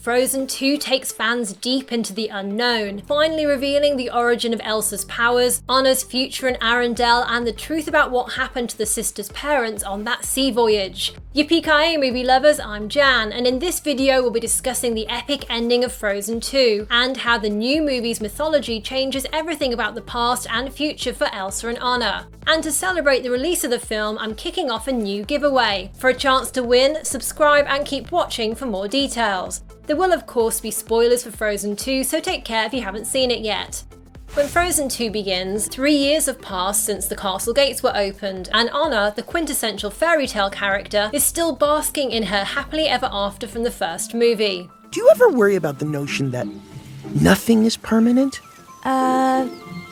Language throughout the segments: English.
Frozen 2 takes fans deep into the unknown, finally revealing the origin of Elsa's powers, Anna's future in Arendelle, and the truth about what happened to the sisters' parents on that sea voyage. Yippee-ki-yay movie lovers, I'm Jan, and in this video we'll be discussing the epic ending of Frozen 2, and how the new movie's mythology changes everything about the past and future for Elsa and Anna. And to celebrate the release of the film, I'm kicking off a new giveaway. For a chance to win, subscribe and keep watching for more details. There will of course be spoilers for Frozen 2, so take care if you haven't seen it yet. When Frozen 2 begins, 3 years have passed since the castle gates were opened, and Anna, the quintessential fairy tale character, is still basking in her happily ever after from the first movie. Do you ever worry about the notion that nothing is permanent?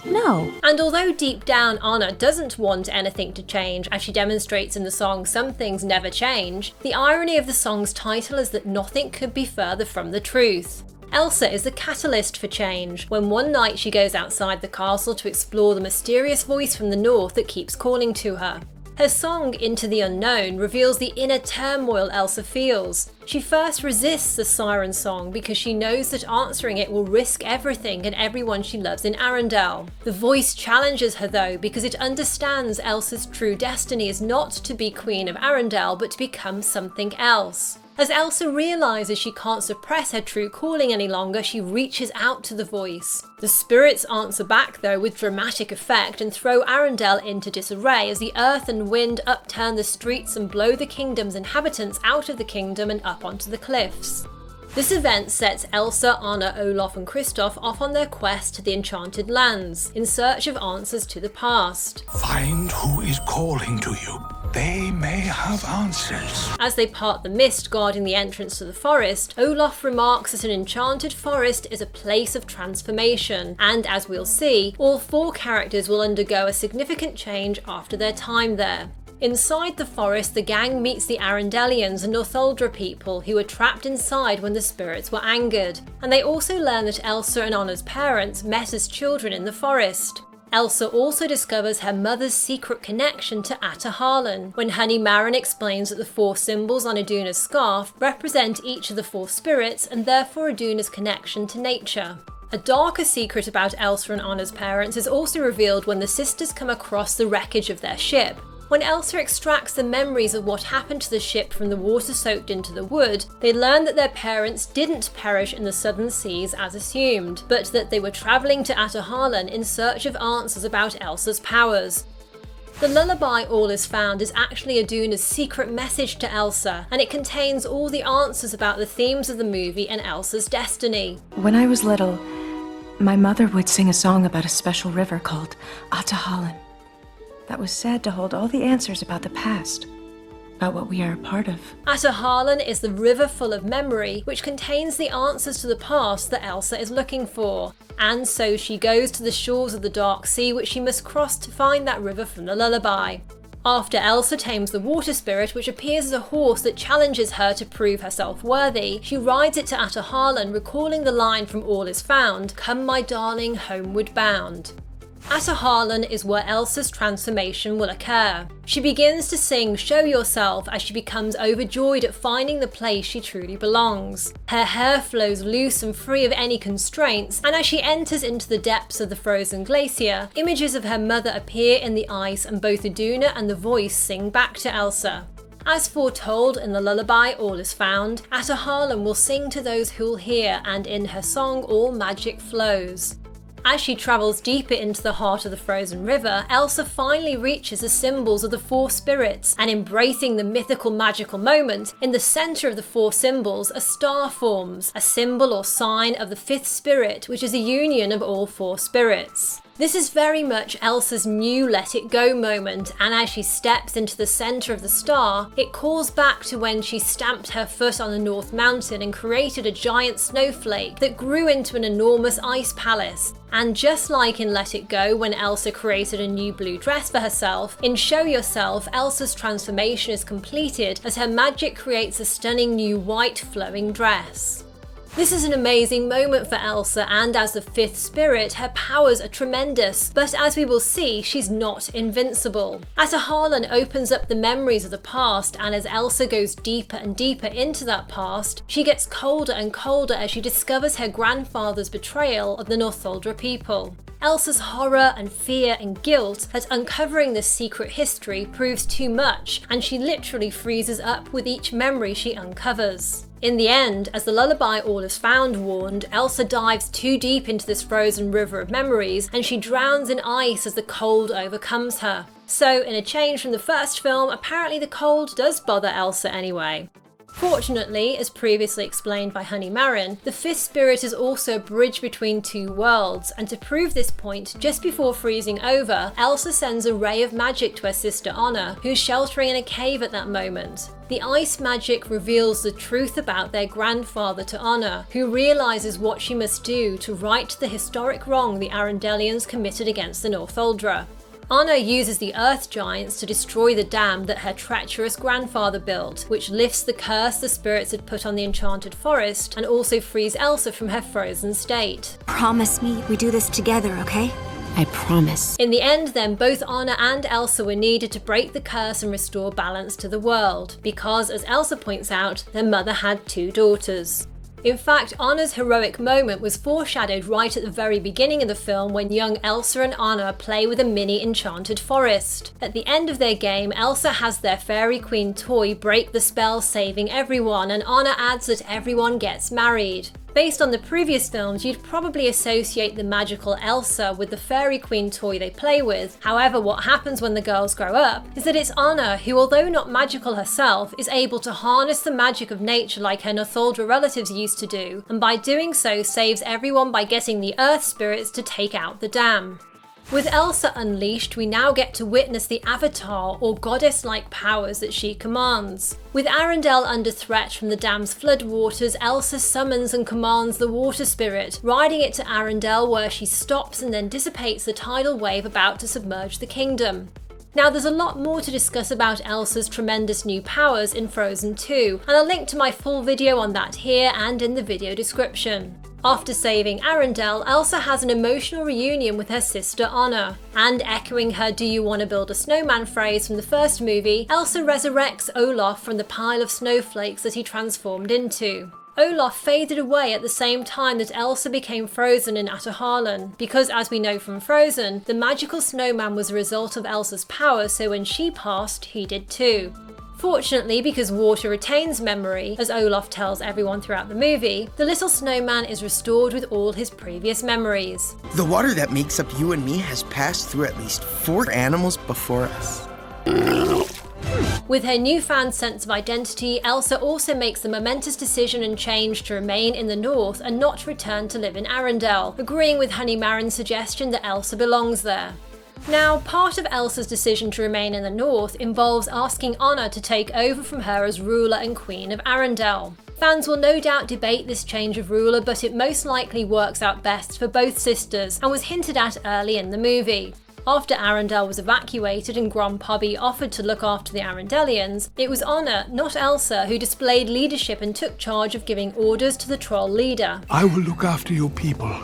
No. And although deep down Anna doesn't want anything to change, as she demonstrates in the song Some Things Never Change, the irony of the song's title is that nothing could be further from the truth. Elsa is the catalyst for change, when one night she goes outside the castle to explore the mysterious voice from the north that keeps calling to her. Her song, Into the Unknown, reveals the inner turmoil Elsa feels. She first resists the siren song because she knows that answering it will risk everything and everyone she loves in Arendelle. The voice challenges her though, because it understands Elsa's true destiny is not to be Queen of Arendelle, but to become something else. As Elsa realises she can't suppress her true calling any longer, she reaches out to the voice. The spirits answer back though with dramatic effect and throw Arendelle into disarray as the earth and wind upturn the streets and blow the kingdom's inhabitants out of the kingdom and up onto the cliffs. This event sets Elsa, Anna, Olaf and Kristoff off on their quest to the Enchanted Lands, in search of answers to the past. Find who is calling to you. They may have answers. As they part the mist guarding the entrance to the forest, Olaf remarks that an enchanted forest is a place of transformation, and as we'll see, all 4 characters will undergo a significant change after their time there. Inside the forest, the gang meets the Arendellians and Northuldra people who were trapped inside when the spirits were angered, and they also learn that Elsa and Anna's parents met as children in the forest. Elsa also discovers her mother's secret connection to AHTOHALLAN when Honey Marin explains that the 4 symbols on Iduna's scarf represent each of the 4 spirits and therefore Iduna's connection to nature. A darker secret about Elsa and Anna's parents is also revealed when the sisters come across the wreckage of their ship. When Elsa extracts the memories of what happened to the ship from the water soaked into the wood, they learn that their parents didn't perish in the southern seas as assumed, but that they were travelling to AHTOHALLAN in search of answers about Elsa's powers. The lullaby All Is Found is actually Iduna's secret message to Elsa, and it contains all the answers about the themes of the movie and Elsa's destiny. When I was little, my mother would sing a song about a special river called AHTOHALLAN. That was said to hold all the answers about the past, about what we are a part of. AHTOHALLAN is the river full of memory, which contains the answers to the past that Elsa is looking for. And so she goes to the shores of the Dark Sea, which she must cross to find that river from the lullaby. After Elsa tames the water spirit, which appears as a horse that challenges her to prove herself worthy, she rides it to AHTOHALLAN, recalling the line from All Is Found, "Come my darling, homeward bound." AHTOHALLAN is where Elsa's transformation will occur. She begins to sing Show Yourself as she becomes overjoyed at finding the place she truly belongs. Her hair flows loose and free of any constraints, and as she enters into the depths of the frozen glacier, images of her mother appear in the ice and both Iduna and the voice sing back to Elsa. As foretold in the lullaby All Is Found, AHTOHALLAN will sing to those who'll hear, and in her song all magic flows. As she travels deeper into the heart of the frozen river, Elsa finally reaches the symbols of the 4 spirits, and embracing the mythical magical moment, in the centre of the 4 symbols a star forms, a symbol or sign of the 5th spirit, which is a union of all 4 spirits. This is very much Elsa's new Let It Go moment, and as she steps into the centre of the star, it calls back to when she stamped her foot on the North Mountain and created a giant snowflake that grew into an enormous ice palace. And just like in Let It Go, when Elsa created a new blue dress for herself, in Show Yourself, Elsa's transformation is completed as her magic creates a stunning new white flowing dress. This is an amazing moment for Elsa, and as the fifth spirit, her powers are tremendous, but as we will see, she's not invincible. AHTOHALLAN opens up the memories of the past, and as Elsa goes deeper and deeper into that past, she gets colder and colder as she discovers her grandfather's betrayal of the Northuldra people. Elsa's horror and fear and guilt at uncovering this secret history proves too much, and she literally freezes up with each memory she uncovers. In the end, as the lullaby All Is Found warned, Elsa dives too deep into this frozen river of memories, and she drowns in ice as the cold overcomes her. So, in a change from the first film, apparently the cold does bother Elsa anyway. Fortunately, as previously explained by Honey Marin, the fifth spirit is also a bridge between two worlds, and to prove this point, just before freezing over, Elsa sends a ray of magic to her sister Anna, who's sheltering in a cave at that moment. The ice magic reveals the truth about their grandfather to Anna, who realises what she must do to right the historic wrong the Arendellians committed against the Northuldra. Anna uses the Earth Giants to destroy the dam that her treacherous grandfather built, which lifts the curse the spirits had put on the enchanted forest and also frees Elsa from her frozen state. Promise me we do this together, okay? I promise. In the end then, both Anna and Elsa were needed to break the curse and restore balance to the world, because as Elsa points out, their mother had two daughters. In fact, Anna's heroic moment was foreshadowed right at the very beginning of the film when young Elsa and Anna play with a mini enchanted forest. At the end of their game, Elsa has their fairy queen toy break the spell, saving everyone, and Anna adds that everyone gets married. Based on the previous films, you'd probably associate the magical Elsa with the fairy queen toy they play with. However, what happens when the girls grow up is that it's Anna who, although not magical herself, is able to harness the magic of nature like her Northuldra relatives used to do, and by doing so saves everyone by getting the earth spirits to take out the dam. With Elsa unleashed, we now get to witness the avatar or goddess-like powers that she commands. With Arendelle under threat from the dam's floodwaters, Elsa summons and commands the water spirit, riding it to Arendelle where she stops and then dissipates the tidal wave about to submerge the kingdom. Now there's a lot more to discuss about Elsa's tremendous new powers in Frozen 2, and I'll link to my full video on that here and in the video description. After saving Arendelle, Elsa has an emotional reunion with her sister Anna, and echoing her "do you want to build a snowman" phrase from the first movie, Elsa resurrects Olaf from the pile of snowflakes that he transformed into. Olaf faded away at the same time that Elsa became frozen in AHTOHALLAN, because as we know from Frozen, the magical snowman was a result of Elsa's power, so when she passed, he did too. Fortunately, because water retains memory, as Olaf tells everyone throughout the movie, the little snowman is restored with all his previous memories. The water that makes up you and me has passed through at least 4 animals before us. With her newfound sense of identity, Elsa also makes the momentous decision and change to remain in the north and not return to live in Arendelle, agreeing with Honey Marin's suggestion that Elsa belongs there. Now, part of Elsa's decision to remain in the north involves asking Anna to take over from her as ruler and queen of Arendelle. Fans will no doubt debate this change of ruler, but it most likely works out best for both sisters and was hinted at early in the movie. After Arendelle was evacuated and Grom Pobby offered to look after the Arendellians, it was Anna, not Elsa, who displayed leadership and took charge of giving orders to the troll leader. I will look after your people.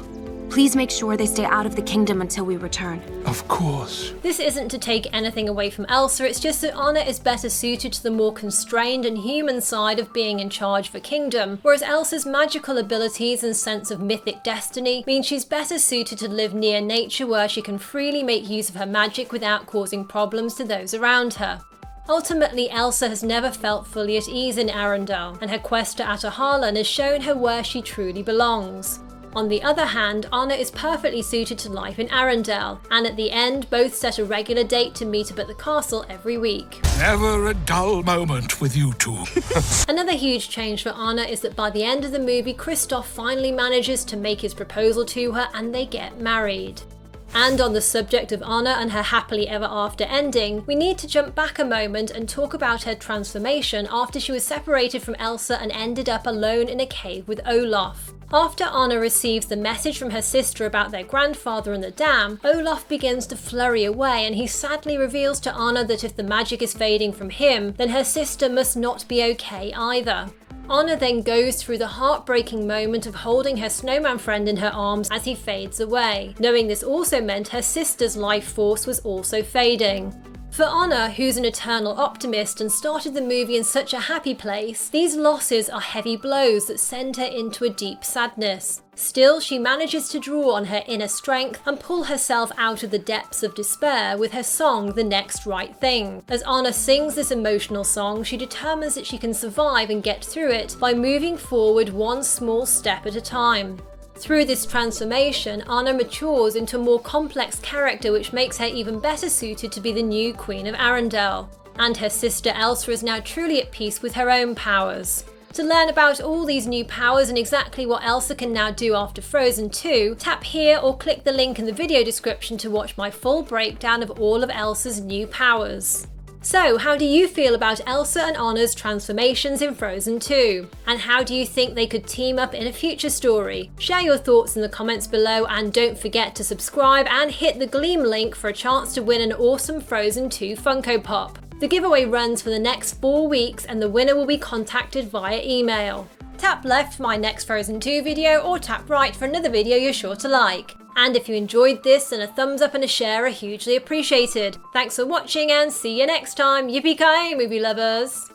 Please make sure they stay out of the kingdom until we return. Of course. This isn't to take anything away from Elsa, it's just that Anna is better suited to the more constrained and human side of being in charge of a kingdom, whereas Elsa's magical abilities and sense of mythic destiny mean she's better suited to live near nature where she can freely make use of her magic without causing problems to those around her. Ultimately, Elsa has never felt fully at ease in Arendelle, and her quest to AHTOHALLAN has shown her where she truly belongs. On the other hand, Anna is perfectly suited to life in Arendelle, and at the end both set a regular date to meet up at the castle every week. Never a dull moment with you two. Another huge change for Anna is that by the end of the movie, Kristoff finally manages to make his proposal to her and they get married. And on the subject of Anna and her happily ever after ending, we need to jump back a moment and talk about her transformation after she was separated from Elsa and ended up alone in a cave with Olaf. After Anna receives the message from her sister about their grandfather and the dam, Olaf begins to flurry away and he sadly reveals to Anna that if the magic is fading from him, then her sister must not be okay either. Anna then goes through the heartbreaking moment of holding her snowman friend in her arms as he fades away, knowing this also meant her sister's life force was also fading. For Anna, who's an eternal optimist and started the movie in such a happy place, these losses are heavy blows that send her into a deep sadness. Still, she manages to draw on her inner strength and pull herself out of the depths of despair with her song The Next Right Thing. As Anna sings this emotional song, she determines that she can survive and get through it by moving forward one small step at a time. Through this transformation, Anna matures into a more complex character, which makes her even better suited to be the new Queen of Arendelle. And her sister Elsa is now truly at peace with her own powers. To learn about all these new powers and exactly what Elsa can now do after Frozen 2, tap here or click the link in the video description to watch my full breakdown of all of Elsa's new powers. So, how do you feel about Elsa and Anna's transformations in Frozen 2? And how do you think they could team up in a future story? Share your thoughts in the comments below, and don't forget to subscribe and hit the Gleam link for a chance to win an awesome Frozen 2 Funko Pop. The giveaway runs for the next 4 weeks and the winner will be contacted via email. Tap left for my next Frozen 2 video or tap right for another video you're sure to like. And if you enjoyed this, then a thumbs up and a share are hugely appreciated. Thanks for watching and see you next time. Yippee-ki-yay, movie lovers!